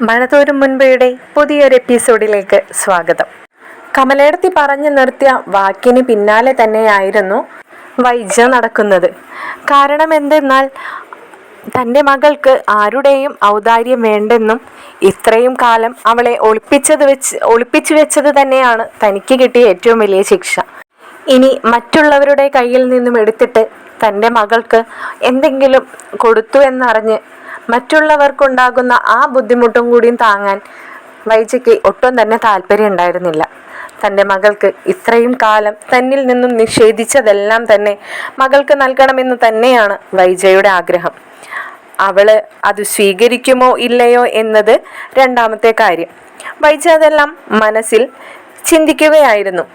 മഴതോരും മുൻപയുടെ പുതിയൊരു എപ്പിസോഡിലേക്ക് സ്വാഗതം. കമലേടത്തി പറഞ്ഞു നിർത്തിയ വാക്കിന് പിന്നാലെ തന്നെയായിരുന്നു വൈജ നടക്കുന്നത്. കാരണം എന്തെന്നാൽ തൻ്റെ മകൾക്ക് ആരുടെയും ഔദാര്യം വേണ്ടെന്നും ഇത്രയും കാലം അവളെ ഒളിപ്പിച്ചു വെച്ചത് തന്നെയാണ് തനിക്ക് കിട്ടിയ ഏറ്റവും വലിയ ശിക്ഷ. ഇനി മറ്റുള്ളവരുടെ കയ്യിൽ നിന്നും എടുത്തിട്ട് തൻ്റെ മകൾക്ക് എന്തെങ്കിലും കൊടുത്തു എന്നറിഞ്ഞ് മറ്റുള്ളവർക്കുണ്ടാകുന്ന ആ ബുദ്ധിമുട്ടും കൂടിയും താങ്ങാൻ വൈജയ്ക്ക് ഒട്ടും തന്നെ താല്പര്യം ഉണ്ടായിരുന്നില്ല. തൻ്റെ മകൾക്ക് ഇത്രയും കാലം തന്നിൽ നിന്നും നിഷേധിച്ചതെല്ലാം തന്നെ മകൾക്ക് നൽകണമെന്ന് തന്നെയാണ് വൈജയുടെ ആഗ്രഹം. അവള് അത് സ്വീകരിക്കുമോ ഇല്ലയോ എന്നത് രണ്ടാമത്തെ കാര്യം. വൈജ അതെല്ലാം മനസ്സിൽ ചിന്തിക്കുകയായിരുന്നു.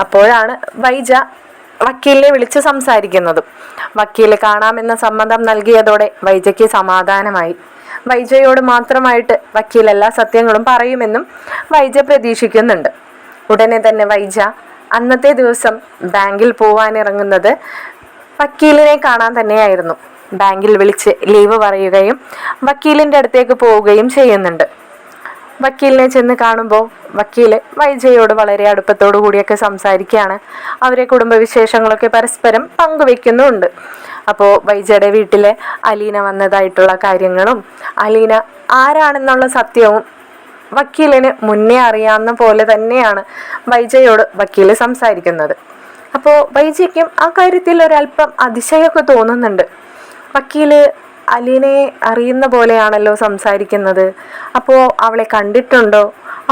അപ്പോഴാണ് വൈജ വക്കീലിനെ വിളിച്ച് സംസാരിക്കുന്നതും. വക്കീല് കാണാമെന്ന സമ്മതം നൽകിയതോടെ വൈജയ്ക്ക് സമാധാനമായി. വൈജയോട് മാത്രമായിട്ട് വക്കീൽ എല്ലാ സത്യങ്ങളും പറയുമെന്നും വൈജ പ്രതീക്ഷിക്കുന്നുണ്ട്. ഉടനെ തന്നെ വൈജ അന്നത്തെ ദിവസം ബാങ്കിൽ പോവാനിറങ്ങുന്നത് വക്കീലിനെ കാണാൻ തന്നെയായിരുന്നു. ബാങ്കിൽ വിളിച്ച് ലീവ് പറയുകയും വക്കീലിൻ്റെ അടുത്തേക്ക് പോവുകയും ചെയ്യുന്നുണ്ട്. വക്കീലിനെ ചെന്ന് കാണുമ്പോൾ വക്കീല് വൈജയോട് വളരെ അടുപ്പത്തോടു കൂടിയൊക്കെ സംസാരിക്കുകയാണ്. അവരെ കുടുംബവിശേഷങ്ങളൊക്കെ പരസ്പരം പങ്കുവെക്കുന്നുമുണ്ട്. അപ്പോൾ വൈജയുടെ വീട്ടിലെ അലീന വന്നതായിട്ടുള്ള കാര്യങ്ങളും അലീന ആരാണെന്നുള്ള സത്യവും വക്കീലിന് മുന്നേ അറിയാവുന്ന പോലെ തന്നെയാണ് വൈജയോട് വക്കീല് സംസാരിക്കുന്നത്. അപ്പോൾ വൈജയ്ക്കും ആ കാര്യത്തിൽ ഒരല്പം അതിശയമൊക്കെ തോന്നുന്നുണ്ട്. വക്കീല് അലീനയെ അറിയുന്ന പോലെയാണല്ലോ സംസാരിക്കുന്നത്. അപ്പോൾ അവളെ കണ്ടിട്ടുണ്ടോ?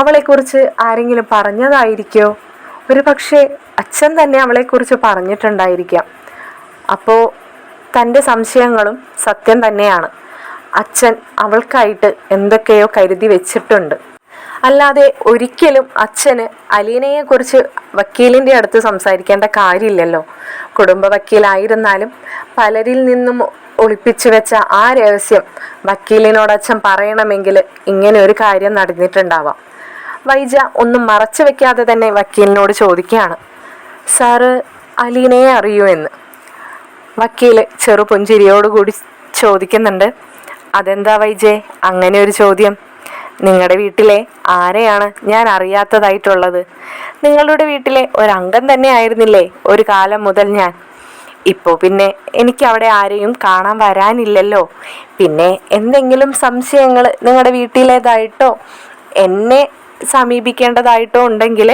അവളെക്കുറിച്ച് ആരെങ്കിലും പറഞ്ഞതായിരിക്കോ? ഒരു പക്ഷേ അച്ഛൻ തന്നെ അവളെക്കുറിച്ച് പറഞ്ഞിട്ടുണ്ടായിരിക്കാം. അപ്പോൾ തൻ്റെ സംശയങ്ങളും സത്യം തന്നെയാണ്. അച്ഛൻ അവൾക്കായിട്ട് എന്തൊക്കെയോ കരുതി വെച്ചിട്ടുണ്ട്. അല്ലാതെ ഒരിക്കലും അച്ഛന് അലീനയെക്കുറിച്ച് വക്കീലിൻ്റെ അടുത്ത് സംസാരിക്കേണ്ട കാര്യമില്ലല്ലോ. കുടുംബ വക്കീലായിരുന്നാലും പലരിൽ നിന്നും ഒളിപ്പിച്ചു വെച്ച ആ രഹസ്യം വക്കീലിനോട് അച്ഛൻ പറയണമെങ്കിൽ ഇങ്ങനെ ഒരു കാര്യം നടന്നിട്ടുണ്ടാവാം. വൈജ ഒന്നും മറച്ചു വെക്കാതെ തന്നെ വക്കീലിനോട് ചോദിക്കുകയാണ്, സാറ് അലീനയെ അറിയൂ എന്ന്. വക്കീല് ചെറുപുഞ്ചിരിയോടുകൂടി ചോദിക്കുന്നുണ്ട്, അതെന്താ വൈജേ അങ്ങനെ ഒരു ചോദ്യം? നിങ്ങളുടെ വീട്ടിലെ ആരെയാണ് ഞാൻ അറിയാത്തതായിട്ടുള്ളത്? നിങ്ങളുടെ വീട്ടിലെ ഒരംഗം തന്നെ ആയിരുന്നില്ലേ ഒരു കാലം മുതൽ ഞാൻ. ഇപ്പോൾ പിന്നെ എനിക്ക് അവിടെ ആരെയും കാണാൻ വരാനില്ലല്ലോ. പിന്നെ എന്തെങ്കിലും സംശയങ്ങൾ നിങ്ങളുടെ വീട്ടിലേതായിട്ടോ എന്നെ സമീപിക്കേണ്ടതായിട്ടോ ഉണ്ടെങ്കിൽ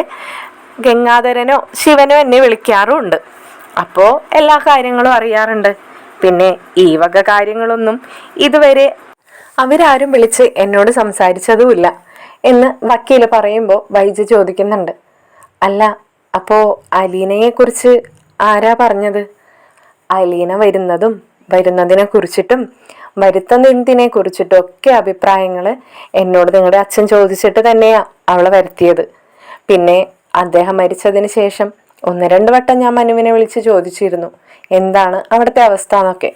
ഗംഗാധരനോ ശിവനോ എന്നെ വിളിക്കാറുമുണ്ട്. അപ്പോൾ എല്ലാ കാര്യങ്ങളും അറിയാറുണ്ട്. പിന്നെ ഈ വക കാര്യങ്ങളൊന്നും ഇതുവരെ അവരാരും വിളിച്ച് എന്നോട് സംസാരിച്ചതുമില്ല എന്ന് വക്കീല് പറയുമ്പോൾ വൈജ ചോദിക്കുന്നുണ്ട്, അല്ല അപ്പോൾ അലീനയെക്കുറിച്ച് ആരാ പറഞ്ഞത്? അലീന വരുന്നതിനെ കുറിച്ചിട്ടും വരുത്തുന്നതിനെ കുറിച്ചിട്ടും ഒക്കെ അഭിപ്രായങ്ങൾ എന്നോട് നിങ്ങളുടെ അച്ഛൻ ചോദിച്ചിട്ട് തന്നെയാ അവളെ വരുത്തിയത്. പിന്നെ അദ്ദേഹം മരിച്ചതിന് ശേഷം 1-2 വട്ടം ഞാൻ മനുവിനെ വിളിച്ച് ചോദിച്ചിരുന്നു എന്താണ് അവിടുത്തെ അവസ്ഥ എന്നൊക്കെ.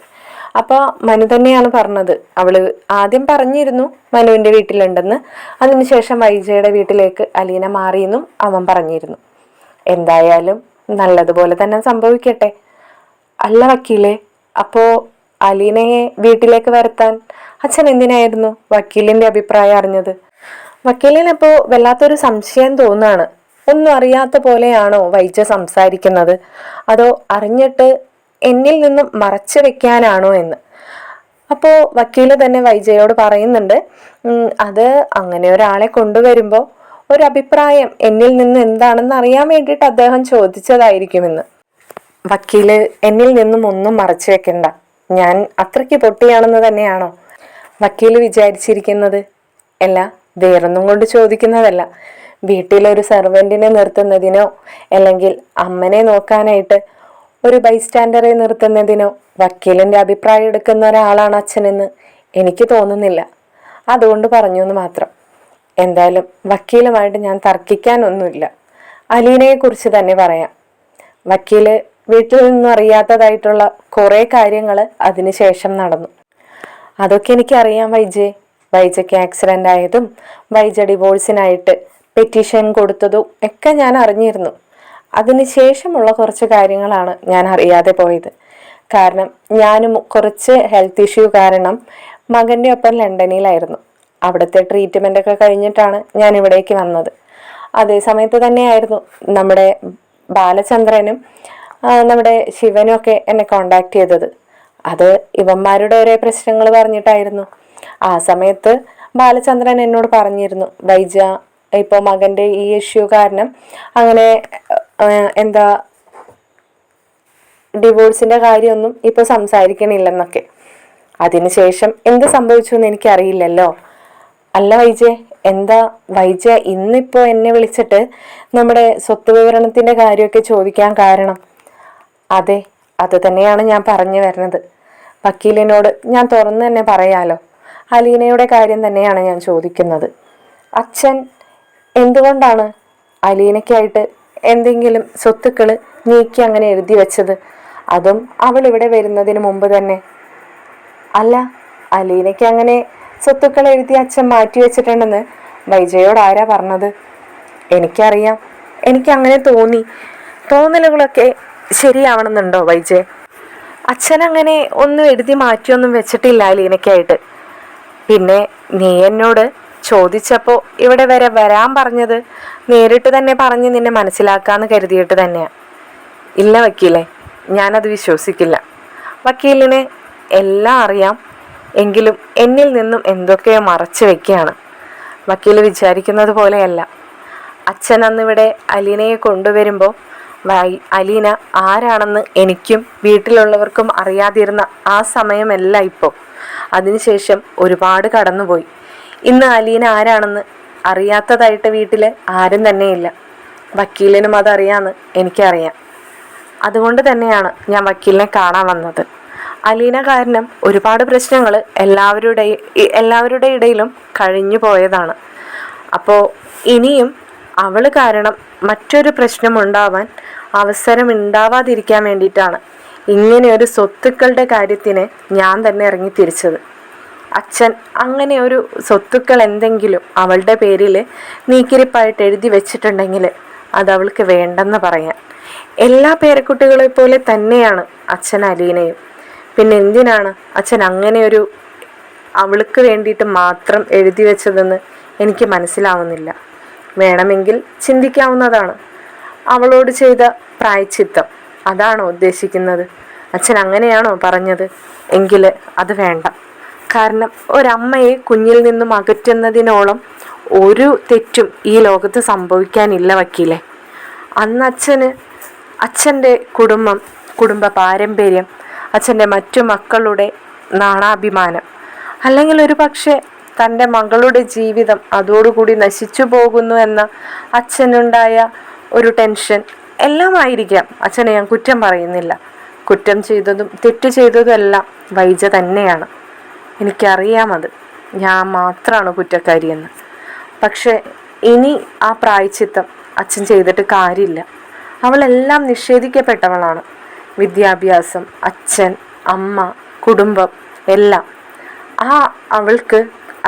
അപ്പോൾ മനു തന്നെയാണ് പറഞ്ഞത്. അവള് ആദ്യം പറഞ്ഞിരുന്നു മനുവിൻ്റെ വീട്ടിലുണ്ടെന്ന്. അതിനുശേഷം വൈജയുടെ വീട്ടിലേക്ക് അലീന മാറിയെന്നും അവൻ പറഞ്ഞിരുന്നു. എന്തായാലും നല്ലതുപോലെ തന്നെ സംഭവിക്കട്ടെ. അല്ല വക്കീലെ, അപ്പോൾ അലീനയെ വീട്ടിലേക്ക് വരുത്താൻ അച്ഛൻ എന്തിനായിരുന്നു വക്കീലിൻ്റെ അഭിപ്രായം അറിഞ്ഞത്? വക്കീലിനപ്പോൾ വല്ലാത്തൊരു സംശയം തോന്നാണ്. ഒന്നും അറിയാത്ത പോലെയാണോ വൈജ സംസാരിക്കുന്നത്, അതോ അറിഞ്ഞിട്ട് എന്നിൽ നിന്നും മറച്ചു വെക്കാനാണോ എന്ന്. അപ്പോൾ വക്കീല് തന്നെ വൈജയോട് പറയുന്നുണ്ട്, അത് അങ്ങനെ ഒരാളെ കൊണ്ടുവരുമ്പോൾ ഒരു അഭിപ്രായം എന്നിൽ നിന്ന് എന്താണെന്ന് അറിയാൻ വേണ്ടിയിട്ട് അദ്ദേഹം ചോദിച്ചതായിരിക്കുമെന്ന്. വക്കീല് എന്നിൽ നിന്നും ഒന്നും മറച്ചു വെക്കണ്ട, ഞാൻ അത്രയ്ക്ക് പൊട്ടിയാണെന്ന് തന്നെയാണോ വക്കീല് വിചാരിച്ചിരിക്കുന്നത്? അല്ല, വേറൊന്നും കൊണ്ട് ചോദിക്കുന്നതല്ല. വീട്ടിലൊരു സെർവൻറ്റിനെ നിർത്തുന്നതിനോ അല്ലെങ്കിൽ അമ്മനെ നോക്കാനായിട്ട് ഒരു ബൈസ്റ്റാൻഡറെ നിർത്തുന്നതിനോ വക്കീലിൻ്റെ അഭിപ്രായം എടുക്കുന്ന ഒരാളാണ് അച്ഛനെന്ന് എനിക്ക് തോന്നുന്നില്ല. അതുകൊണ്ട് പറഞ്ഞു എന്ന് മാത്രം. എന്തായാലും വക്കീലുമായിട്ട് ഞാൻ തർക്കിക്കാനൊന്നുമില്ല. അലീനയെക്കുറിച്ച് തന്നെ പറയാം. വക്കീല് വീട്ടിൽ നിന്നും അറിയാത്തതായിട്ടുള്ള കുറേ കാര്യങ്ങൾ അതിനുശേഷം നടന്നു. അതൊക്കെ എനിക്കറിയാം വൈജെ. വൈജയ്ക്ക് ആക്സിഡൻ്റ് ആയതും വൈജ ഡിവോഴ്സിനായിട്ട് പെറ്റീഷൻ കൊടുത്തതും ഒക്കെ ഞാൻ അറിഞ്ഞിരുന്നു. അതിനുശേഷമുള്ള കുറച്ച് കാര്യങ്ങളാണ് ഞാൻ അറിയാതെ പോയത്. കാരണം ഞാനും കുറച്ച് ഹെൽത്ത് ഇഷ്യൂ കാരണം മകൻ്റെ ഒപ്പം ലണ്ടനിലായിരുന്നു. അവിടുത്തെ ട്രീറ്റ്മെൻ്റൊക്കെ കഴിഞ്ഞിട്ടാണ് ഞാൻ ഇവിടേക്ക് വന്നത്. അതേ സമയത്ത് തന്നെയായിരുന്നു നമ്മുടെ ബാലചന്ദ്രനും നമ്മുടെ ശിവനും ഒക്കെ എന്നെ കോണ്ടാക്ട് ചെയ്തത്. അത് ഇവന്മാരുടെ ഒരേ പ്രശ്നങ്ങൾ പറഞ്ഞിട്ടായിരുന്നു. ആ സമയത്ത് ബാലചന്ദ്രൻ എന്നോട് പറഞ്ഞിരുന്നു, വൈജ ഇപ്പോൾ മകൻ്റെ ഈ ഇഷ്യൂ കാരണം അങ്ങനെ എന്താ ഡിവോഴ്സിൻ്റെ കാര്യമൊന്നും ഇപ്പോൾ സംസാരിക്കണില്ലെന്നൊക്കെ. അതിനുശേഷം എന്ത് സംഭവിച്ചു എന്ന് എനിക്കറിയില്ലല്ലോ. അല്ല വൈജെ, എന്താ വൈജ ഇന്നിപ്പോൾ എന്നെ വിളിച്ചിട്ട് നമ്മുടെ സ്വത്ത് വിവരണത്തിൻ്റെ കാര്യമൊക്കെ ചോദിക്കാൻ കാരണം? അതെ, അത് തന്നെയാണ് ഞാൻ പറഞ്ഞു വരുന്നത്. വക്കീലിനോട് ഞാൻ തുറന്നു തന്നെ പറയാലോ. അലീനയുടെ കാര്യം തന്നെയാണ് ഞാൻ ചോദിക്കുന്നത്. അച്ഛൻ എന്തുകൊണ്ടാണ് അലീനയ്ക്കായിട്ട് എന്തെങ്കിലും സ്വത്തുക്കൾ നീക്കി അങ്ങനെ എഴുതി വെച്ചത്? അതും അവൾ ഇവിടെ വരുന്നതിന് മുമ്പ് തന്നെ. അല്ല, അലീനയ്ക്ക് അങ്ങനെ സ്വത്തുക്കൾ എഴുതി അച്ഛൻ മാറ്റി വെച്ചിട്ടുണ്ടെന്ന് വൈജയോട് ആരാ പറഞ്ഞത്? എനിക്കറിയാം, എനിക്കങ്ങനെ തോന്നി. തോന്നലുകളൊക്കെ ശരിയാവണമെന്നുണ്ടോ വൈജെ? അച്ഛൻ അങ്ങനെ ഒന്നും എഴുതി മാറ്റിയൊന്നും വെച്ചിട്ടില്ല അലീനയ്ക്കായിട്ട്. പിന്നെ നീ എന്നോട് ചോദിച്ചപ്പോൾ ഇവിടെ വരെ വരാൻ പറഞ്ഞത് നേരിട്ട് തന്നെ പറഞ്ഞ് നിന്നെ മനസ്സിലാക്കാമെന്ന് കരുതിയിട്ട് തന്നെയാണ്. ഇല്ല വക്കീലെ, ഞാനത് വിശ്വസിക്കില്ല. വക്കീലിന് എല്ലാം അറിയാം, എങ്കിലും എന്നിൽ നിന്നും എന്തൊക്കെയോ മറച്ചു വെക്കുകയാണ്. വക്കീൽ വിചാരിക്കുന്നത് പോലെയല്ല. അച്ഛൻ അന്നിവിടെ അലീനയെ കൊണ്ടുവരുമ്പോൾ അലീന ആരാണെന്ന് എനിക്കും വീട്ടിലുള്ളവർക്കും അറിയാതിരുന്ന ആ സമയമല്ല ഇപ്പോൾ. അതിനുശേഷം ഒരുപാട് കടന്നുപോയി. ഇന്ന് അലീന ആരാണെന്ന് അറിയാത്തതായിട്ട് വീട്ടിൽ ആരും തന്നെയില്ല. വക്കീലിനും അതറിയാമെന്ന് എനിക്കറിയാം. അതുകൊണ്ട് തന്നെയാണ് ഞാൻ വക്കീലിനെ കാണാൻ വന്നത്. അലീന കാരണം ഒരുപാട് പ്രശ്നങ്ങൾ എല്ലാവരുടെ ഇടയിലും കഴിഞ്ഞു പോയതാണ്. അപ്പോൾ ഇനിയും അവൾ കാരണം മറ്റൊരു പ്രശ്നം ഉണ്ടാവാൻ അവസരം ഉണ്ടാവാതിരിക്കാൻ വേണ്ടിയിട്ടാണ് ഇങ്ങനെയൊരു സ്വത്തുക്കളുടെ കാര്യത്തിന് ഞാൻ തന്നെ ഇറങ്ങി തിരിച്ചത്. അച്ഛൻ അങ്ങനെ ഒരു സ്വത്തുക്കൾ എന്തെങ്കിലും അവളുടെ പേരിൽ നീക്കിരിപ്പായിട്ട് എഴുതി വെച്ചിട്ടുണ്ടെങ്കിൽ അത് അവൾക്ക് വേണ്ടെന്ന് പറയാൻ. എല്ലാ പേരക്കുട്ടികളെ പോലെ തന്നെയാണ് അച്ഛൻ അലീനയും. പിന്നെ എന്തിനാണ് അച്ഛൻ അങ്ങനെ ഒരു അവൾക്ക് വേണ്ടിയിട്ട് മാത്രം എഴുതി വെച്ചതെന്ന് എനിക്ക് മനസ്സിലാവുന്നില്ല. വേണമെങ്കിൽ ചിന്തിക്കാവുന്നതാണ്. അവളോട് ചെയ്ത പ്രായശ്ചിത്തം അതാണോ ഉദ്ദേശിക്കുന്നത്? അച്ഛൻ അങ്ങനെയാണോ പറഞ്ഞത്? എങ്കിൽ അത് വേണ്ട. കാരണം ഒരമ്മയെ കുഞ്ഞിൽ നിന്നും അകറ്റുന്നതിനോളം ഒരു തെറ്റും ഈ ലോകത്ത് സംഭവിക്കാനില്ല വക്കീലെ. അന്ന് അച്ഛൻ്റെ കുടുംബ പാരമ്പര്യം, അച്ഛൻ്റെ മറ്റു മക്കളുടെ നാണാഭിമാനം, അല്ലെങ്കിൽ ഒരു പക്ഷേ തൻ്റെ മകളുടെ ജീവിതം അതോടുകൂടി നശിച്ചു പോകുന്നു എന്ന അച്ഛനുണ്ടായ ഒരു ടെൻഷൻ എല്ലാമായിരിക്കാം. അച്ഛനെ ഞാൻ കുറ്റം പറയുന്നില്ല. കുറ്റം ചെയ്തതും തെറ്റ് ചെയ്തതും എല്ലാം വൈജ തന്നെയാണ്. എനിക്കറിയാമത്. ഞാൻ മാത്രമാണ് കുറ്റക്കാരിയെന്ന്. പക്ഷെ ഇനി ആ പ്രായശ്ചിത്തം അച്ഛൻ ചെയ്തിട്ട് കാര്യമില്ല. അവളെല്ലാം നിഷേധിക്കപ്പെട്ടവളാണ്. വിദ്യാഭ്യാസം, അച്ഛൻ, അമ്മ, കുടുംബം എല്ലാം. അവൾക്ക്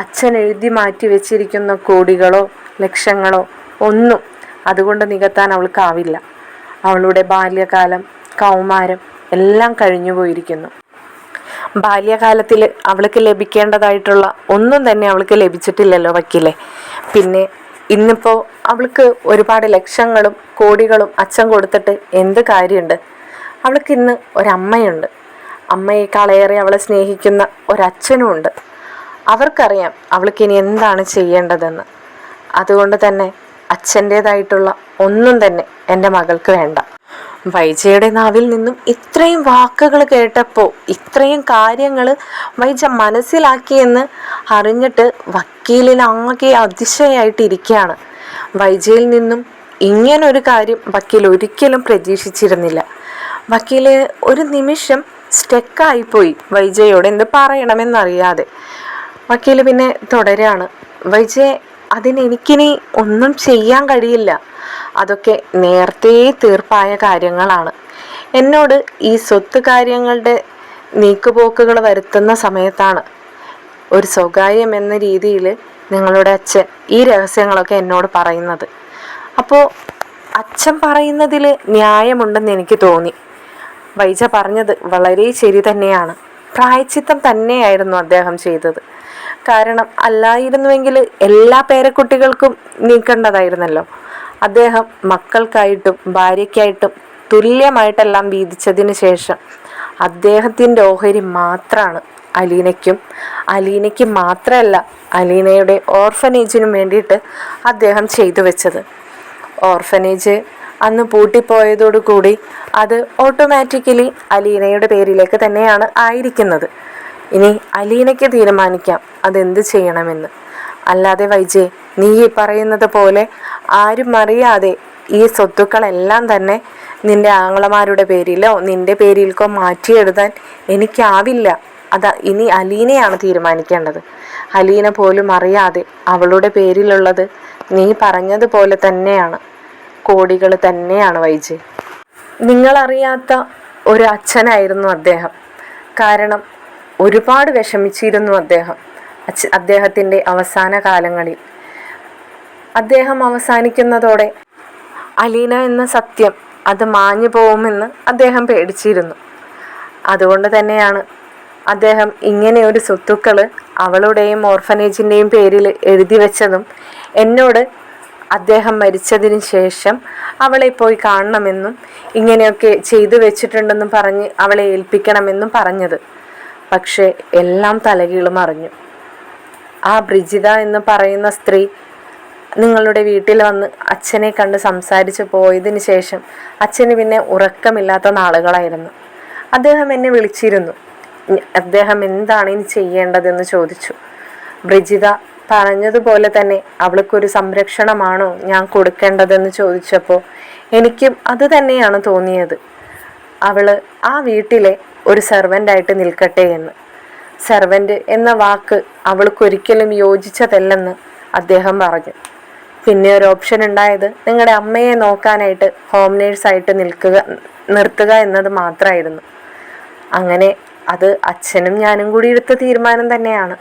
അച്ഛൻ എഴുതി മാറ്റി വെച്ചിരിക്കുന്ന കോടികളോ ലക്ഷങ്ങളോ ഒന്നും അതുകൊണ്ട് നികത്താൻ അവൾക്കാവില്ല. അവളുടെ ബാല്യകാലം, കൗമാരം എല്ലാം കഴിഞ്ഞു പോയിരിക്കുന്നു. ബാല്യകാലത്തിൽ അവൾക്ക് ലഭിക്കേണ്ടതായിട്ടുള്ള ഒന്നും തന്നെ അവൾക്ക് ലഭിച്ചിട്ടില്ലല്ലോ വക്കീലെ. പിന്നെ ഇന്നിപ്പോൾ അവൾക്ക് ഒരുപാട് ലക്ഷങ്ങളും കോടികളും അച്ഛൻ കൊടുത്തിട്ട് എന്ത് കാര്യമുണ്ട്? അവൾക്ക് ഇന്ന് ഒരമ്മയുണ്ട്. അമ്മയെക്കാളേറെ അവളെ സ്നേഹിക്കുന്ന ഒരച്ഛനും ഉണ്ട്. അവർക്കറിയാം അവൾക്കിനി എന്താണ് ചെയ്യേണ്ടതെന്ന്. അതുകൊണ്ട് തന്നെ അച്ഛൻ്റേതായിട്ടുള്ള ഒന്നും തന്നെ എൻ്റെ മകൾക്ക് വേണ്ട. വൈജയുടെ നാവിൽ നിന്നും ഇത്രയും വാക്കുകൾ കേട്ടപ്പോൾ, ഇത്രയും കാര്യങ്ങൾ വൈജ മനസ്സിലാക്കിയെന്ന് അറിഞ്ഞിട്ട് വക്കീലിനാകെ അതിശയായിട്ടിരിക്കുകയാണ്. വൈജയിൽ നിന്നും ഇങ്ങനൊരു കാര്യം വക്കീൽ ഒരിക്കലും പ്രതീക്ഷിച്ചിരുന്നില്ല. വക്കീൽ ഒരു നിമിഷം സ്റ്റക്കായിപ്പോയി, വൈജയോട് എന്ത് പറയണമെന്നറിയാതെ. വക്കീൽ പിന്നെ തുടരാണ്, വൈജയെ അതിനെനിക്കിനി ഒന്നും ചെയ്യാൻ കഴിയില്ല. അതൊക്കെ നേരത്തെ തീർപ്പായ കാര്യങ്ങളാണ്. എന്നോട് ഈ സ്വത്ത് കാര്യങ്ങളുടെ നീക്കുപോക്കുകൾ വരുത്തുന്ന സമയത്താണ് ഒരു സ്വകാര്യം എന്ന രീതിയിൽ നിങ്ങളുടെ അച്ഛൻ ഈ രഹസ്യങ്ങളൊക്കെ എന്നോട് പറയുന്നത്. അപ്പോൾ അച്ഛൻ പറയുന്നതിൽ ന്യായമുണ്ടെന്ന് എനിക്ക് തോന്നി. വൈജ പറഞ്ഞത് വളരെ ശരി തന്നെയാണ്. പ്രായശ്ചിത്തം തന്നെയായിരുന്നു അദ്ദേഹം ചെയ്തത്. കാരണം അല്ലായിരുന്നുവെങ്കിൽ എല്ലാ പേരക്കുട്ടികൾക്കും നീക്കേണ്ടതായിരുന്നല്ലോ. അദ്ദേഹം മക്കൾക്കായിട്ടും ഭാര്യയ്ക്കായിട്ടും തുല്യമായിട്ടെല്ലാം വീതിച്ചതിന് ശേഷം അദ്ദേഹത്തിൻ്റെ ഓഹരി മാത്രമാണ് അലീനയ്ക്ക് മാത്രമല്ല അലീനയുടെ ഓർഫനേജിനും വേണ്ടിയിട്ട് അദ്ദേഹം ചെയ്തു വെച്ചത്. ഓർഫനേജ് അന്ന് പൂട്ടിപ്പോയതോടുകൂടി അത് ഓട്ടോമാറ്റിക്കലി അലീനയുടെ പേരിലേക്ക് തന്നെയാണ് ആയിരിക്കുന്നത്. ഇനി അലീനയ്ക്ക് തീരുമാനിക്കാം അതെന്ത് ചെയ്യണമെന്ന്. അല്ലാതെ വൈജെ, നീ ഈ പറയുന്നത് പോലെ ആരും അറിയാതെ ഈ സ്വത്തുക്കളെല്ലാം തന്നെ നിന്റെ ആങ്ങളമാരുടെ പേരിലോ നിന്റെ പേരിലേക്കോ മാറ്റിയെഴുതാൻ എനിക്കാവില്ല. ഇനി അലീനയാണ് തീരുമാനിക്കേണ്ടത്. അലീന പോലും അറിയാതെ അവളുടെ പേരിലുള്ളത് നീ പറഞ്ഞതുപോലെ തന്നെയാണ്, കോടികൾ തന്നെയാണ് വൈജെ. നിങ്ങളറിയാത്ത ഒരു അച്ഛനായിരുന്നു അദ്ദേഹം. കാരണം ഒരുപാട് വിഷമിച്ചിരുന്നു അദ്ദേഹത്തിൻ്റെ അവസാന കാലങ്ങളിൽ. അദ്ദേഹം അവസാനിക്കുന്നതോടെ അലീന എന്ന സത്യം അത് മാഞ്ഞു പോകുമെന്ന് അദ്ദേഹം പേടിച്ചിരുന്നു. അതുകൊണ്ട് തന്നെയാണ് അദ്ദേഹം ഇങ്ങനെ ഒരു സ്വത്തുക്കൾ അവളുടെയും ഓർഫനേജിൻ്റെയും പേരിൽ എഴുതി വെച്ചതും എന്നോട് അദ്ദേഹം മരിച്ചതിന് ശേഷം അവളെ പോയി കാണണമെന്നും ഇങ്ങനെയൊക്കെ ചെയ്തു വെച്ചിട്ടുണ്ടെന്നും പറഞ്ഞ് അവളെ ഏൽപ്പിക്കണമെന്നും പറഞ്ഞത്. പക്ഷേ എല്ലാം തലകീഴ് മറിഞ്ഞു. ആ ബ്രിജിത എന്ന് പറയുന്ന സ്ത്രീ നിങ്ങളുടെ വീട്ടിൽ വന്ന് അച്ഛനെ കണ്ട് സംസാരിച്ച് പോയതിന് ശേഷം അച്ഛന് പിന്നെ ഉറക്കമില്ലാത്ത നാളുകളായിരുന്നു. അദ്ദേഹം എന്നെ വിളിച്ചിരുന്നു. അദ്ദേഹം എന്താണ് ഇനി ചെയ്യേണ്ടതെന്ന് ചോദിച്ചു. ബ്രിജിത പറഞ്ഞതുപോലെ തന്നെ അവൾക്കൊരു സംരക്ഷണമാണോ ഞാൻ കൊടുക്കേണ്ടതെന്ന് ചോദിച്ചപ്പോൾ എനിക്കും അത് തന്നെയാണ് തോന്നിയത്. അവള് ആ വീട്ടിലെ ഒരു സെർവൻ്റായിട്ട് നിൽക്കട്ടെ എന്ന്. സെർവൻ്റ് എന്ന വാക്ക് അവൾക്കൊരിക്കലും യോജിച്ചതല്ലെന്ന് അദ്ദേഹം പറഞ്ഞു. പിന്നെ ഒരു ഓപ്ഷൻ ഉണ്ടായത് നിങ്ങളുടെ അമ്മയെ നോക്കാനായിട്ട് ഹോം നേഴ്സായിട്ട് നിർത്തുക എന്നത് മാത്രമായിരുന്നു. അങ്ങനെ അത് അച്ഛനും ഞാനും കൂടി എടുത്ത തീരുമാനം തന്നെയാണ്.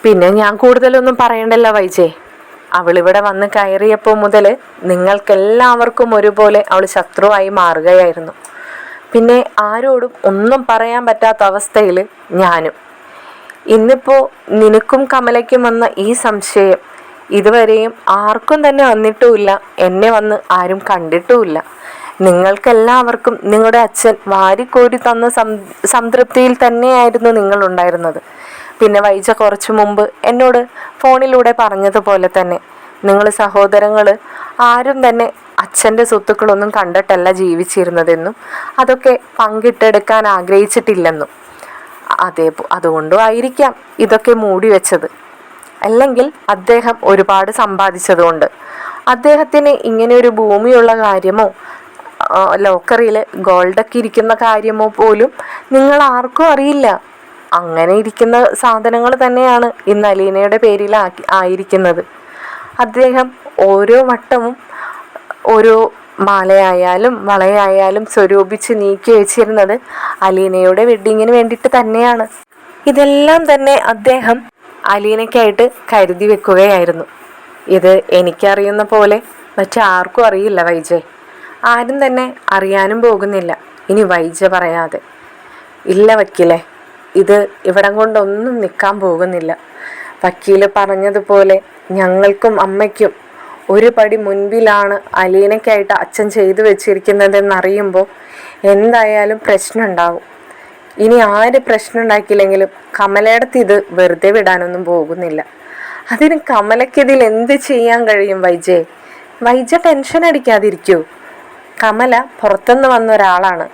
പിന്നെ ഞാൻ കൂടുതലൊന്നും പറയണ്ടല്ലോ വൈജെ. അവളിവിടെ വന്ന് കയറിയപ്പോൾ മുതൽ നിങ്ങൾക്കെല്ലാവർക്കും ഒരുപോലെ അവൾ ശത്രുവായി മാറുകയായിരുന്നു. പിന്നെ ആരോടും ഒന്നും പറയാൻ പറ്റാത്ത അവസ്ഥയിൽ ഞാനും. ഇന്നിപ്പോൾ നിനക്കും കമലയ്ക്കും വന്ന ഈ സംശയം ഇതുവരെയും ആർക്കും തന്നെ വന്നിട്ടുമില്ല. എന്നെ വന്ന് ആരും കണ്ടിട്ടുമില്ല. നിങ്ങൾക്കെല്ലാവർക്കും നിങ്ങളുടെ അച്ഛൻ വാരിക്കോരി തന്ന സംതൃപ്തിയിൽ തന്നെയായിരുന്നു നിങ്ങളുണ്ടായിരുന്നത്. പിന്നെ വൈജ കുറച്ചു മുമ്പ് എന്നോട് ഫോണിലൂടെ പറഞ്ഞതുപോലെ തന്നെ നിങ്ങൾ സഹോദരങ്ങൾ ആരും തന്നെ അച്ഛൻ്റെ സ്വത്തുക്കളൊന്നും കണ്ടിട്ടല്ല ജീവിച്ചിരുന്നതെന്നും അതൊക്കെ പങ്കിട്ടെടുക്കാൻ ആഗ്രഹിച്ചിട്ടില്ലെന്നും അതുകൊണ്ടും ആയിരിക്കാം ഇതൊക്കെ മൂടി വെച്ചത്. അല്ലെങ്കിൽ അദ്ദേഹം ഒരുപാട് സമ്പാദിച്ചതുകൊണ്ട്. അദ്ദേഹത്തിന് ഇങ്ങനെ ഒരു ഭൂമിയുള്ള കാര്യമോ ലോക്കറിൽ ഗോൾഡൊക്കെ ഇരിക്കുന്ന കാര്യമോ പോലും നിങ്ങൾ ആർക്കും അറിയില്ല. അങ്ങനെ ഇരിക്കുന്ന സാധനങ്ങൾ തന്നെയാണ് ഇന്ന് അലീനയുടെ പേരിൽ ആയിരിക്കുന്നത്. അദ്ദേഹം ഓരോ വട്ടവും ഓരോ മാലയായാലും വളയായാലും സ്വരൂപിച്ച് നീക്കി വെച്ചിരുന്നത് അലീനയുടെ വെഡ്ഡിങ്ങിന് വേണ്ടിയിട്ട് തന്നെയാണ്. ഇതെല്ലാം തന്നെ അദ്ദേഹം അലീനയ്ക്കായിട്ട് കരുതി വെക്കുകയായിരുന്നു. ഇത് എനിക്കറിയുന്ന പോലെ മറ്റാർക്കും അറിയില്ല വൈജയ്. ആരും തന്നെ അറിയാനും പോകുന്നില്ല ഇനി വൈജ പറയാതെ. ഇല്ല വക്കീലെ, ഇത് ഇവിടം കൊണ്ടൊന്നും നിൽക്കാൻ പോകുന്നില്ല. വക്കീല് പറഞ്ഞതുപോലെ ഞങ്ങൾക്കും അമ്മയ്ക്കും ഒരു പടി മുൻപിലാണ് അലീനയ്ക്കായിട്ട് അച്ഛൻ ചെയ്തു വെച്ചിരിക്കുന്നതെന്നറിയുമ്പോൾ എന്തായാലും പ്രശ്നം ഉണ്ടാവും. ഇനി ആര് പ്രശ്നം ഉണ്ടാക്കിയില്ലെങ്കിലും കമലയിടത്ത് ഇത് വെറുതെ വിടാനൊന്നും പോകുന്നില്ല. അതിന് കമലയ്ക്കിതിൽ എന്ത് ചെയ്യാൻ കഴിയും വൈജയ്? വൈജ ടെൻഷൻ അടിക്കാതിരിക്കൂ. കമല പുറത്തുനിന്ന് വന്ന ഒരാളാണ്.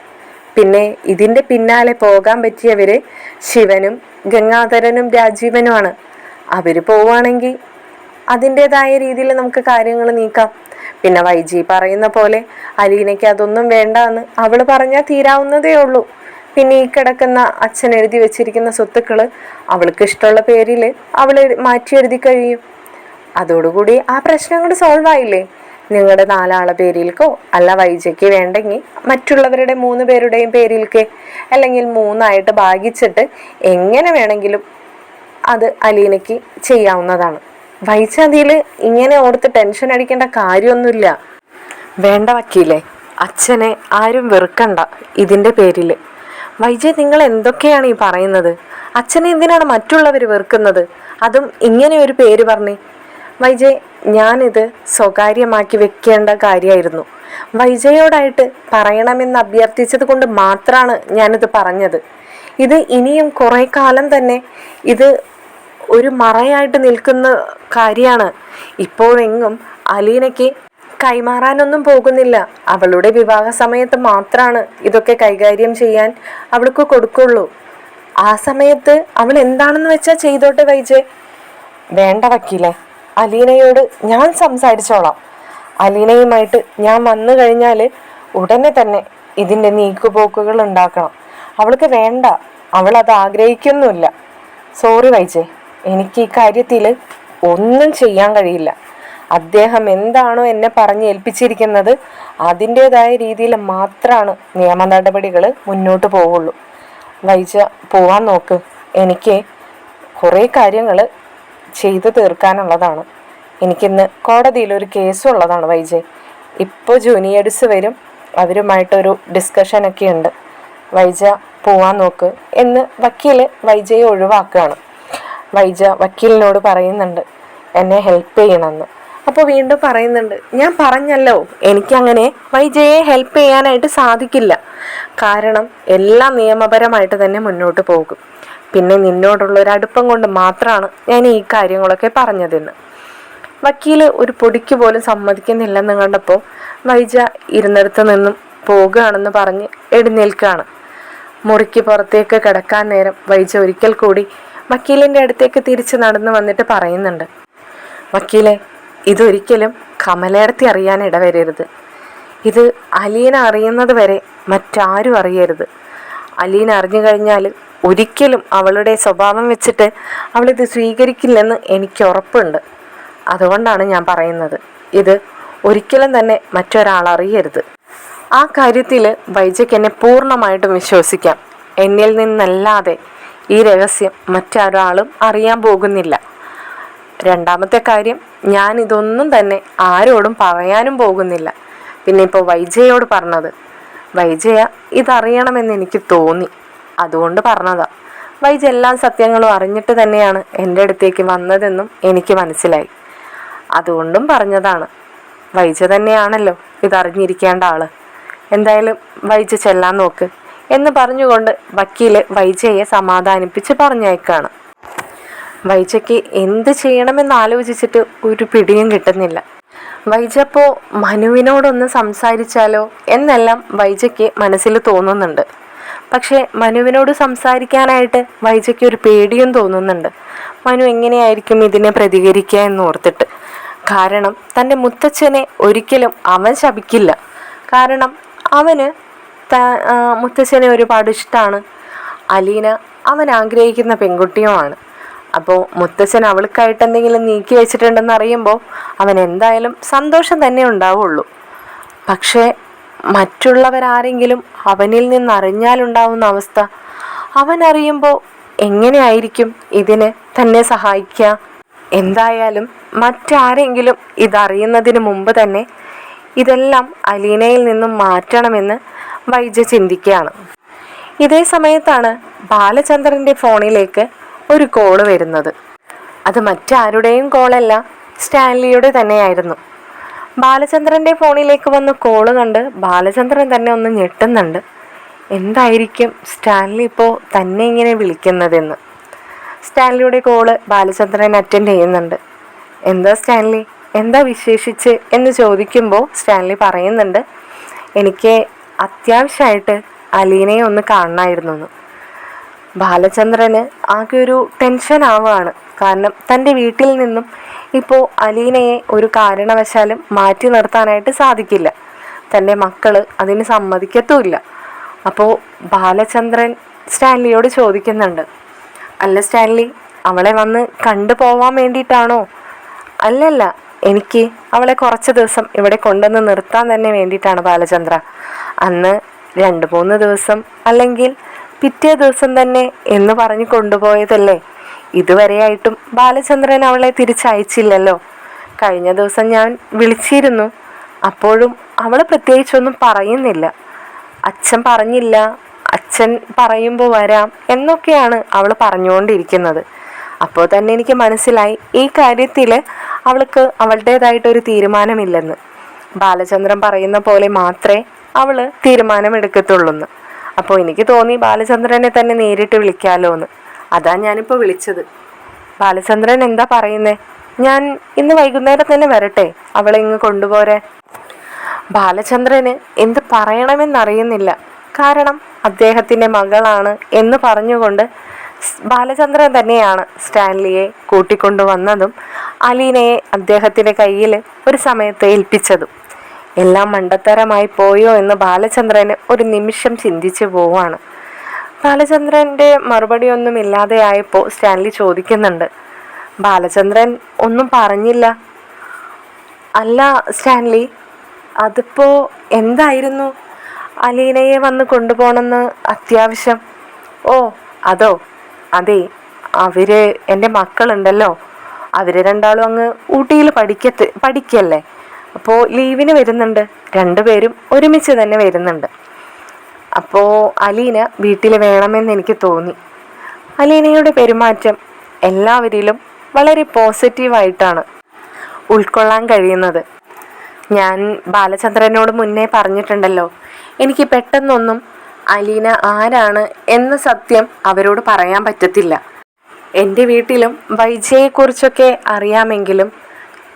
പിന്നെ ഇതിൻ്റെ പിന്നാലെ പോകാൻ പറ്റിയവര് ശിവനും ഗംഗാധരനും രാജീവനുമാണ്. അവർ പോവുകയാണെങ്കിൽ അതിൻ്റെതായ രീതിയിൽ നമുക്ക് കാര്യങ്ങൾ നീക്കാം. പിന്നെ വൈജി പറയുന്ന പോലെ അലീനയ്ക്ക് അതൊന്നും വേണ്ട എന്ന് അവൾ പറഞ്ഞാൽ തീരാവുന്നതേ ഉള്ളൂ. പിന്നെ ഈ കിടക്കുന്ന അച്ഛൻ എഴുതി വെച്ചിരിക്കുന്ന സ്വത്തുക്കൾ അവൾക്ക് ഇഷ്ടമുള്ള പേരിൽ അവൾ മാറ്റി എഴുതി കഴിയും. അതോടുകൂടി ആ പ്രശ്നം കൂടി സോൾവ് ആയില്ലേ? നിങ്ങളുടെ 4 ആളെ പേരിലേക്കോ അല്ല വൈജയ്ക്ക് വേണ്ടെങ്കിൽ മറ്റുള്ളവരുടെ 3 പേരുടെയും പേരിലേക്ക് അല്ലെങ്കിൽ 3 ഭാഗിച്ചിട്ട് എങ്ങനെ വേണമെങ്കിലും അത് അലീനയ്ക്ക് ചെയ്യാവുന്നതാണ്. വൈജ അതിൽ ഇങ്ങനെ ഓർത്ത് ടെൻഷൻ അടിക്കേണ്ട കാര്യമൊന്നുമില്ല. വേണ്ട വക്കീലെ, അച്ഛനെ ആരും വെറുക്കണ്ട ഇതിൻ്റെ പേരിൽ. വൈജയ്, നിങ്ങൾ എന്തൊക്കെയാണ് ഈ പറയുന്നത്? അച്ഛനെ എന്തിനാണ് മറ്റുള്ളവർ വെറുക്കുന്നത്? അതും ഇങ്ങനെ ഒരു പേര് പറഞ്ഞേ. വൈജയ്, ഞാനിത് സ്വകാര്യമാക്കി വെക്കേണ്ട കാര്യമായിരുന്നു. വൈജയോടായിട്ട് പറയണമെന്ന് അഭ്യർത്ഥിച്ചത് കൊണ്ട് മാത്രമാണ് ഞാനിത് പറഞ്ഞത്. ഇത് ഇനിയും കുറേ കാലം തന്നെ ഇത് ഒരു മറയായിട്ട് നിൽക്കുന്ന കാര്യമാണ്. ഇപ്പോഴെങ്ങും അലീനയ്ക്ക് കൈമാറാനൊന്നും പോകുന്നില്ല. അവളുടെ വിവാഹ സമയത്ത് മാത്രമാണ് ഇതൊക്കെ കൈകാര്യം ചെയ്യാൻ അവൾക്ക് കൊടുക്കുള്ളൂ. ആ സമയത്ത് അവൾ എന്താണെന്ന് വെച്ചാൽ ചെയ്തോട്ടെ വൈജയ്. വേണ്ട വക്കീലെ, അലീനയോട് ഞാൻ സംസാരിച്ചോളാം. അലീനയുമായിട്ട് ഞാൻ വന്നു കഴിഞ്ഞാൽ ഉടനെ തന്നെ ഇതിൻ്റെ നീക്കുപോക്കുകൾ ഉണ്ടാക്കണം. അവൾക്ക് വേണ്ട, അവൾ അത് ആഗ്രഹിക്കുന്നുമില്ല. സോറി വൈജയ്, എനിക്ക് ഈ കാര്യത്തിൽ ഒന്നും ചെയ്യാൻ കഴിയില്ല. അദ്ദേഹം എന്താണോ എന്നെ പറഞ്ഞ് ഏൽപ്പിച്ചിരിക്കുന്നത് അതിൻ്റെതായ രീതിയിൽ മാത്രമാണ് നിയമ നടപടികൾ മുന്നോട്ട് പോവുള്ളൂ. വൈജ പോവാൻ നോക്ക്. എനിക്ക് കുറേ കാര്യങ്ങൾ ചെയ്തു തീർക്കാനുള്ളതാണ്. എനിക്കിന്ന് കോടതിയിലൊരു കേസും ഉള്ളതാണ് വൈജയ്. ഇപ്പോൾ ജൂനിയേഴ്സ് വരും, അവരുമായിട്ടൊരു ഡിസ്കഷനൊക്കെ ഉണ്ട്. വൈജ പോവാൻ നോക്ക് എന്ന് വക്കീൽ വൈജയെ ഒഴിവാക്കുകയാണ്. വൈജ വക്കീലിനോട് പറയുന്നുണ്ട് എന്നെ ഹെൽപ്പ് ചെയ്യണമെന്ന്. അപ്പോൾ വീണ്ടും പറയുന്നുണ്ട്, ഞാൻ പറഞ്ഞല്ലോ എനിക്കങ്ങനെ വൈജയെ ഹെൽപ്പ് ചെയ്യാനായിട്ട് സാധിക്കില്ല. കാരണം എല്ലാം നിയമപരമായിട്ട് തന്നെ മുന്നോട്ട് പോകും. പിന്നെ നിന്നോടുള്ളൊരു അടുപ്പം കൊണ്ട് മാത്രമാണ് ഞാൻ ഈ കാര്യങ്ങളൊക്കെ പറഞ്ഞതെന്ന്. വക്കീൽ ഒരു പൊടിക്ക് പോലും സമ്മതിക്കുന്നില്ലെന്ന് കണ്ടപ്പോൾ വൈജ ഇരുന്നിടത്ത് നിന്നും പോകുകയാണെന്ന് പറഞ്ഞ് എഴുന്നേൽക്കുകയാണ്. മുറിക്ക് പുറത്തേക്ക് കിടക്കാൻ നേരം വൈജ ഒരിക്കൽ കൂടി വക്കീലിൻ്റെ അടുത്തേക്ക് തിരിച്ച് നടന്നു വന്നിട്ട് പറയുന്നുണ്ട്, വക്കീലെ, ഇതൊരിക്കലും കമലേടത്തി അറിയാൻ ഇടവരരുത്. ഇത് അലീന അറിയുന്നത് വരെ മറ്റാരും അറിയരുത്. അലീന അറിഞ്ഞു കഴിഞ്ഞാൽ ഒരിക്കലും അവളുടെ സ്വഭാവം വെച്ചിട്ട് അവളിത് സ്വീകരിക്കില്ലെന്ന് എനിക്ക് ഉറപ്പുണ്ട്. അതുകൊണ്ടാണ് ഞാൻ പറയുന്നത്, ഇത് ഒരിക്കലും തന്നെ മറ്റൊരാൾ അറിയരുത്. ആ കാര്യത്തിൽ വൈജയ്ക്ക് എന്നെ പൂർണ്ണമായിട്ടും വിശ്വസിക്കാം. എന്നിൽ നിന്നല്ലാതെ ഈ രഹസ്യം മറ്റൊരാളും അറിയാൻ പോകുന്നില്ല. രണ്ടാമത്തെ കാര്യം, ഞാൻ ഇതൊന്നും തന്നെ ആരോടും പറയാനും പോകുന്നില്ല. പിന്നെ ഇപ്പോൾ വൈജയോട് പറഞ്ഞത്, വൈജയ ഇതറിയണമെന്ന് എനിക്ക് തോന്നി, അതുകൊണ്ട് പറഞ്ഞതാ. വൈജ എല്ലാ സത്യങ്ങളും അറിഞ്ഞിട്ട് തന്നെയാണ് എൻ്റെ അടുത്തേക്ക് വന്നതെന്നും എനിക്ക് മനസ്സിലായി, അതുകൊണ്ടും പറഞ്ഞതാണ്. വൈജ തന്നെയാണല്ലോ ഇതറിഞ്ഞിരിക്കേണ്ട ആള്. എന്തായാലും വൈജ ചെല്ലാൻ നോക്ക് എന്ന് പറഞ്ഞുകൊണ്ട് വക്കീല് വൈജയെ സമാധാനിപ്പിച്ച് പറഞ്ഞയക്കാണ്. വൈജയ്ക്ക് എന്ത് ചെയ്യണമെന്ന് ആലോചിച്ചിട്ട് ഒരു പിടിയും കിട്ടുന്നില്ല. വൈജ അപ്പോൾ മനുവിനോടൊന്ന് സംസാരിച്ചാലോ എന്നെല്ലാം വൈജയ്ക്ക് മനസ്സിൽ തോന്നുന്നുണ്ട്. പക്ഷേ മനുവിനോട് സംസാരിക്കാനായിട്ട് വൈജയ്ക്ക് ഒരു പേടിയും തോന്നുന്നുണ്ട്. മനു എങ്ങനെയായിരിക്കും ഇതിനെ പ്രതികരിക്കുക എന്നോർത്തിട്ട്. കാരണം തൻ്റെ മുത്തച്ഛനെ ഒരിക്കലും അവൻ ശപിക്കില്ല. കാരണം അവന് മുത്തച്ഛനെ ഒരുപാട് ഇഷ്ടമാണ്. അലീന അവൻ ആഗ്രഹിക്കുന്ന പെൺകുട്ടിയുമാണ്. അപ്പോൾ മുത്തച്ഛൻ അവൾക്കായിട്ട് എന്തെങ്കിലും നീക്കി വെച്ചിട്ടുണ്ടെന്ന് അറിയുമ്പോൾ അവൻ എന്തായാലും സന്തോഷം തന്നെ ഉണ്ടാവുള്ളൂ. പക്ഷേ മറ്റുള്ളവരാരെങ്കിലും അവനിൽ നിന്ന് അറിഞ്ഞാലുണ്ടാവുന്ന അവസ്ഥ, അവൻ അറിയുമ്പോൾ എങ്ങനെയായിരിക്കും ഇതിന് തന്നെ സഹായിക്കുക? എന്തായാലും മറ്റാരെങ്കിലും ഇതറിയുന്നതിന് മുമ്പ് തന്നെ ഇതെല്ലാം അലീനയിൽ നിന്നും മാറ്റണമെന്ന് വൈജ ചിന്തിക്കുകയാണ്. ഇതേ സമയത്താണ് ബാലചന്ദ്രൻ്റെ ഫോണിലേക്ക് ഒരു കോള് വരുന്നത്. അത് മറ്റാരുടെയും കോളല്ല, സ്റ്റാൻലിയുടെ തന്നെയായിരുന്നു. ബാലചന്ദ്രൻ്റെ ഫോണിലേക്ക് വന്ന് കോള് കണ്ട് ബാലചന്ദ്രൻ തന്നെ ഒന്ന് ഞെട്ടുന്നുണ്ട്. എന്തായിരിക്കും സ്റ്റാൻലി ഇപ്പോൾ തന്നെ ഇങ്ങനെ വിളിക്കുന്നതെന്ന്. സ്റ്റാൻലിയുടെ കോള് ബാലചന്ദ്രൻ അറ്റൻഡ് ചെയ്യുന്നുണ്ട്. എന്താ സ്റ്റാൻലി, എന്താ വിശേഷിച്ച് എന്ന് ചോദിക്കുമ്പോൾ സ്റ്റാൻലി പറയുന്നുണ്ട്, എനിക്ക് അത്യാവശ്യമായിട്ട് അലീനയെ ഒന്ന് കാണണമായിരുന്നു. ബാലചന്ദ്രന് ആകെ ഒരു ടെൻഷൻ ആവുകയാണ്. കാരണം തൻ്റെ വീട്ടിൽ നിന്നും ഇപ്പോൾ അലീനയെ ഒരു കാരണവശാലും മാറ്റി നിർത്താനായിട്ട് സാധിക്കില്ല. തൻ്റെ മക്കൾ അതിന് സമ്മതിക്കത്തുമില്ല. അപ്പോൾ ബാലചന്ദ്രൻ സ്റ്റാൻലിയോട് ചോദിക്കുന്നുണ്ട്, അല്ല സ്റ്റാൻലി, അവളെ വന്ന് കണ്ടു പോവാൻ വേണ്ടിയിട്ടാണോ? അല്ലല്ല, എനിക്ക് അവളെ കുറച്ച് ദിവസം ഇവിടെ കൊണ്ടുവന്ന് നിർത്താൻ തന്നെ വേണ്ടിയിട്ടാണ് ബാലചന്ദ്ര. അന്ന് 2-3 ദിവസം അല്ലെങ്കിൽ പിറ്റേ ദിവസം തന്നെ എന്ന് പറഞ്ഞ് കൊണ്ടുപോയതല്ലേ. ഇതുവരെയായിട്ടും ബാലചന്ദ്രൻ അവളെ തിരിച്ചയച്ചില്ലല്ലോ. കഴിഞ്ഞ ദിവസം ഞാൻ വിളിച്ചിരുന്നു, അപ്പോഴും അവൾ പ്രത്യേകിച്ചൊന്നും പറയുന്നില്ല. അച്ഛൻ പറഞ്ഞില്ല, അച്ഛൻ പറയുമ്പോൾ വരാം എന്നൊക്കെയാണ് അവൾ പറഞ്ഞുകൊണ്ടിരിക്കുന്നത്. അപ്പോൾ തന്നെ എനിക്ക് മനസ്സിലായി ഈ കാര്യത്തിൽ അവൾക്ക് അവളുടേതായിട്ടൊരു തീരുമാനമില്ലെന്ന്. ബാലചന്ദ്രൻ പറയുന്ന പോലെ മാത്രമേ അവൾ തീരുമാനമെടുക്കത്തുള്ളൂന്ന്. അപ്പോൾ എനിക്ക് തോന്നി ബാലചന്ദ്രനെ തന്നെ നേരിട്ട് വിളിക്കാമല്ലോ എന്ന്. അതാ ഞാനിപ്പോൾ വിളിച്ചത്. ബാലചന്ദ്രൻ എന്താ പറയുന്നേ? ഞാൻ ഇന്ന് വൈകുന്നേരം തന്നെ വരട്ടെ അവളെ ഇങ്ങ് കൊണ്ടുപോരെ? ബാലചന്ദ്രന് എന്ത് പറയണമെന്നറിയുന്നില്ല. കാരണം അദ്ദേഹത്തിൻ്റെ മകളാണ് എന്ന് പറഞ്ഞുകൊണ്ട് ബാലചന്ദ്രൻ തന്നെയാണ് സ്റ്റാൻലിയെ കൂട്ടിക്കൊണ്ടുവന്നതും അലീനയെ അദ്ദേഹത്തിൻ്റെ കയ്യിൽ ഒരു സമയത്ത് ഏൽപ്പിച്ചതും. എല്ലാം മണ്ടത്തരമായി പോയോ എന്ന് ബാലചന്ദ്രന് ഒരു നിമിഷം ചിന്തിച്ചു പോവാണ്. ബാലചന്ദ്രൻ്റെ മറുപടിയൊന്നും ഇല്ലാതെയായപ്പോൾ സ്റ്റാൻലി ചോദിക്കുന്നുണ്ട്, ബാലചന്ദ്രൻ ഒന്നും പറഞ്ഞില്ല. അല്ല സ്റ്റാൻലി, അതിപ്പോൾ എന്തായിരുന്നു? അലീനയെ വന്ന് കൊണ്ടുപോകണമെന്ന് അത്യാവശ്യം. ഓ അതോ, അതെ, എൻ്റെ മക്കളുണ്ടല്ലോ, അവർ രണ്ടാളും അങ്ങ് ഊട്ടിയിൽ പഠിക്കല്ലേ. അപ്പോൾ ലീവിന് വരുന്നുണ്ട്. രണ്ടുപേരും ഒരുമിച്ച് തന്നെ വരുന്നുണ്ട്. അപ്പോൾ അലീന വീട്ടിൽ വേണമെന്ന് എനിക്ക് തോന്നി. അലീനയുടെ പെരുമാറ്റം എല്ലാവരിലും വളരെ പോസിറ്റീവായിട്ടാണ് ഉൾക്കൊള്ളാൻ കഴിയുന്നത്. ഞാൻ ബാലചന്ദ്രനോട് മുന്നേ പറഞ്ഞിട്ടുണ്ടല്ലോ, എനിക്ക് പെട്ടെന്നൊന്നും അലീന ആരാണ് എന്ന സത്യം അവരോട് പറയാൻ പറ്റത്തില്ല. എൻ്റെ വീട്ടിലും വൈജയെക്കുറിച്ചൊക്കെ അറിയാമെങ്കിലും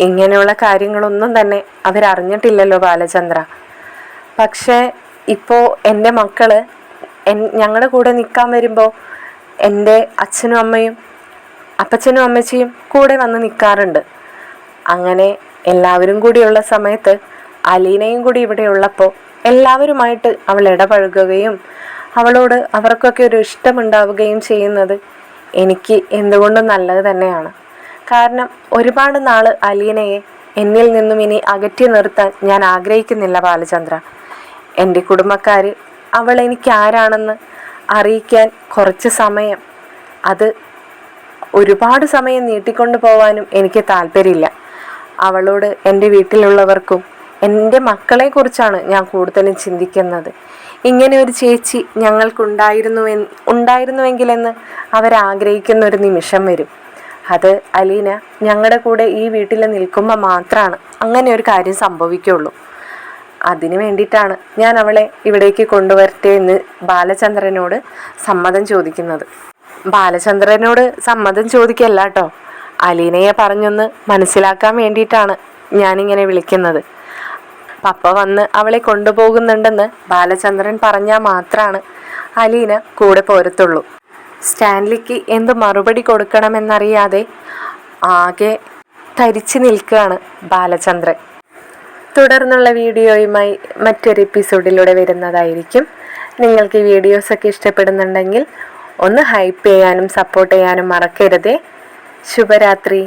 ഇങ്ങനെയുള്ള കാര്യങ്ങളൊന്നും തന്നെ അവരറിഞ്ഞിട്ടില്ലല്ലോ ബാലചന്ദ്ര. പക്ഷേ ഇപ്പോൾ എൻ്റെ മക്കൾ ഞങ്ങളുടെ കൂടെ നിൽക്കാൻ വരുമ്പോൾ എൻ്റെ അച്ഛനും അമ്മയും അപ്പച്ചനും അമ്മച്ചിയും കൂടെ വന്ന് നിൽക്കാറുണ്ട്. അങ്ങനെ എല്ലാവരും കൂടിയുള്ള സമയത്ത് അലീനയും കൂടി ഇവിടെ ഉള്ളപ്പോൾ എല്ലാവരുമായിട്ട് അവൾ ഇടപഴകുകയും അവളോട് അവർക്കൊക്കെ ഒരു ഇഷ്ടമുണ്ടാവുകയും ചെയ്യുന്നത് എനിക്ക് എന്തുകൊണ്ടും നല്ലത് തന്നെയാണ്. കാരണം ഒരുപാട് നാൾ അലീനയെ എന്നിൽ നിന്നും ഇനി അകറ്റി നിർത്താൻ ഞാൻ ആഗ്രഹിക്കുന്നില്ല ബാലചന്ദ്ര. എൻ്റെ കുടുംബക്കാർ അവൾ എനിക്ക് ആരാണെന്ന് അറിയിക്കാൻ കുറച്ച് സമയം, അത് ഒരുപാട് സമയം നീട്ടിക്കൊണ്ടു പോകാനും എനിക്ക് താല്പര്യമില്ല. അവളോട് എൻ്റെ വീട്ടിലുള്ളവർക്കും എൻ്റെ മക്കളെക്കുറിച്ചാണ് ഞാൻ കൂടുതലും ചിന്തിക്കുന്നത്. ഇങ്ങനെ ഒരു ചേച്ചി ഉണ്ടായിരുന്നുവെങ്കിലെന്ന് അവരാഗ്രഹിക്കുന്ന ഒരു നിമിഷം വരും. അത് അലീന ഞങ്ങളുടെ കൂടെ ഈ വീട്ടിൽ നിൽക്കുമ്പോൾ മാത്രമാണ് അങ്ങനെ ഒരു കാര്യം സംഭവിക്കുള്ളൂ. അതിനു വേണ്ടിയിട്ടാണ് ഞാൻ അവളെ ഇവിടേക്ക് കൊണ്ടുവരട്ടെ എന്ന് ബാലചന്ദ്രനോട് സമ്മതം ചോദിക്കുന്നത്. ബാലചന്ദ്രനോട് സമ്മതം ചോദിക്കല്ല കേട്ടോ, അലീനയെ പറഞ്ഞൊന്ന് മനസ്സിലാക്കാൻ വേണ്ടിയിട്ടാണ് ഞാനിങ്ങനെ വിളിക്കുന്നത്. പപ്പ വന്ന് അവളെ കൊണ്ടുപോകുന്നുണ്ടെന്ന് ബാലചന്ദ്രൻ പറഞ്ഞാൽ മാത്രമാണ് അലീന കൂടെ പോരത്തുള്ളൂ. സ്റ്റാൻലിക്ക് എന്ത് മറുപടി കൊടുക്കണമെന്നറിയാതെ ആകെ തരിച്ചു നിൽക്കുകയാണ് ബാലചന്ദ്രൻ. തുടർന്നുള്ള വീഡിയോയുമായി മറ്റൊരു എപ്പിസോഡിലൂടെ വരുന്നതായിരിക്കും. നിങ്ങൾക്ക് ഈ വീഡിയോസൊക്കെ ഇഷ്ടപ്പെടുന്നുണ്ടെങ്കിൽ ഒന്ന് ഹൈപ്പ് ചെയ്യാനും സപ്പോർട്ട് ചെയ്യാനും മറക്കരുതേ. ശുഭരാത്രി.